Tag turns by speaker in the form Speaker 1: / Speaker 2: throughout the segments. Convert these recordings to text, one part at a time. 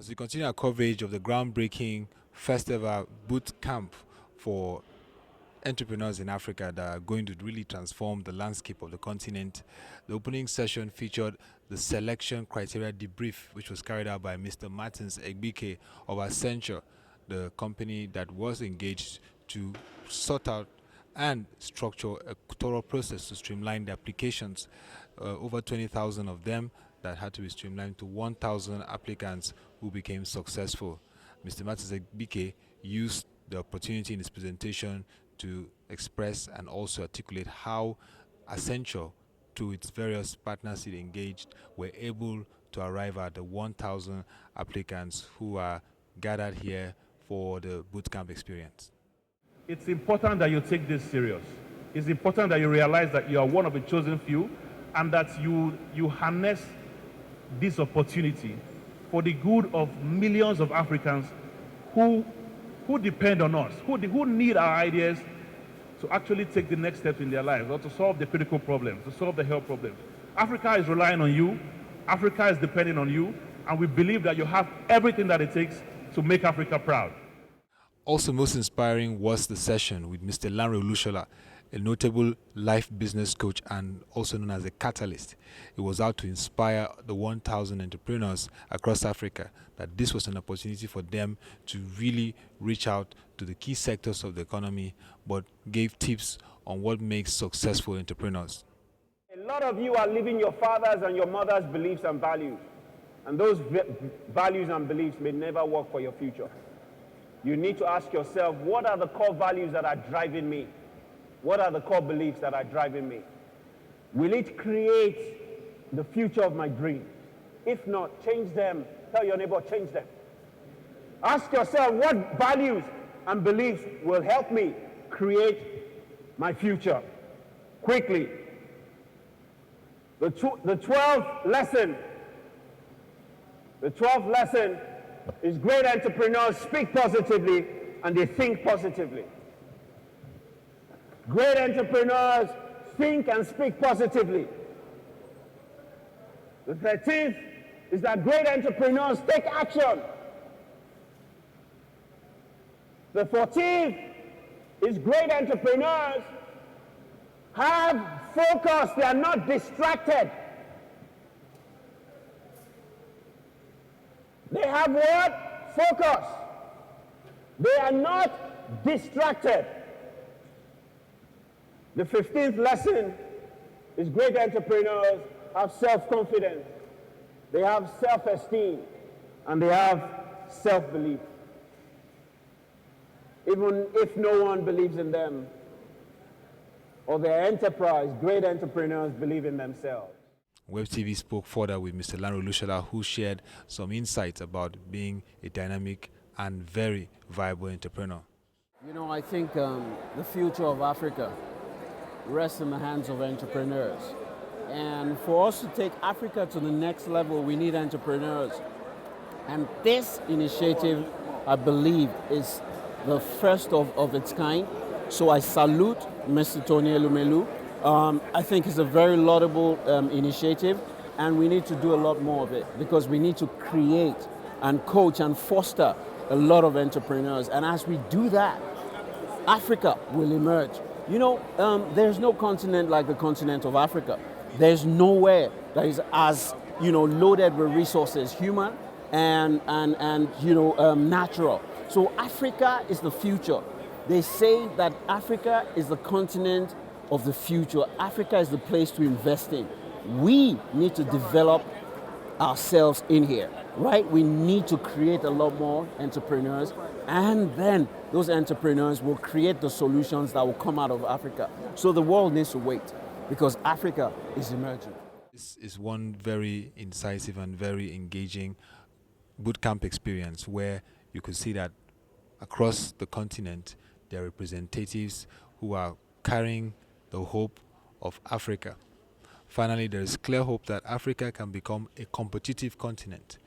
Speaker 1: As we continue our coverage of the groundbreaking first ever boot camp for entrepreneurs in Africa that are going to really transform the landscape of the continent, the opening session featured the selection criteria debrief, which was carried out by Mr Martins Eigbike of Accenture, the company that was engaged to sort out and structure a thorough process to streamline the applications. Over 20,000 of them that had to be streamlined to 1,000 applicants who became successful. Mr. Martins Eigbike used the opportunity in his presentation to express and also articulate how Accenture, to its various partners it engaged, were able to arrive at the 1,000 applicants who are gathered here for the bootcamp experience.
Speaker 2: It's important that you take this serious. It's important that you realize that you are one of the chosen few and that you harness this opportunity for the good of millions of Africans who depend on us, who need our ideas to actually take the next step in their lives or to solve the critical problems, to solve the health problems. Africa is relying on you, Africa is depending on you, and we believe that you have everything that it takes to make Africa proud.
Speaker 1: Also most inspiring was the session with Mr. Lanre Olusola, a notable life business coach and also known as a catalyst. He was out to inspire the 1,000 entrepreneurs across Africa that this was an opportunity for them to really reach out to the key sectors of the economy, but gave tips on what makes successful entrepreneurs.
Speaker 3: A lot of you are living your father's and your mother's beliefs and values, and those values and beliefs may never work for your future. You need to ask yourself, what are the core values that are driving me? What are the core beliefs that are driving me? Will it create the future of my dreams? If not, change them. Tell your neighbor, change them. Ask yourself, what values and beliefs will help me create my future? Quickly. The 12th lesson. The 12th lesson is great entrepreneurs speak positively and they think positively. Great entrepreneurs think and speak positively. The 13th is that great entrepreneurs take action. The 14th is great entrepreneurs have focus, they are not distracted. They have what? Focus. They are not distracted. The 15th lesson is great entrepreneurs have self-confidence, they have self-esteem, and they have self-belief. Even if no one believes in them or their enterprise, great entrepreneurs believe in themselves.
Speaker 1: WebTV spoke further with Mr. Lanre Olusola, who shared some insights about being a dynamic and very viable entrepreneur.
Speaker 4: You know, I think the future of Africa rests in the hands of entrepreneurs. And for us to take Africa to the next level, we need entrepreneurs. And this initiative, I believe, is the first of its kind. So I salute Mr. Tony Elumelu. I think it's a very laudable initiative, and we need to do a lot more of it because we need to create and coach and foster a lot of entrepreneurs. And as we do that, Africa will emerge. You know, there's no continent like the continent of Africa. There's nowhere that is as, loaded with resources, human and natural. So Africa is the future. They say that Africa is the continent of the future. Africa is the place to invest in. We need to develop ourselves in here, right? We need to create a lot more entrepreneurs, and then those entrepreneurs will create the solutions that will come out of Africa. So the world needs to wait because Africa is emerging.
Speaker 1: This is one very incisive and very engaging bootcamp experience where you could see that across the continent there are representatives who are carrying the hope of Africa. Finally, there is clear hope that Africa can become a competitive continent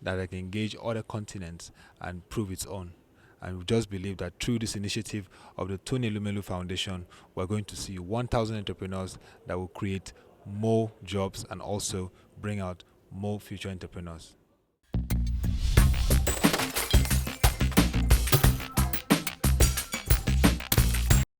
Speaker 1: that can engage other continents and prove its own. And we just believe that through this initiative of the Tony Elumelu Foundation, we're going to see 1,000 entrepreneurs that will create more jobs and also bring out more future entrepreneurs.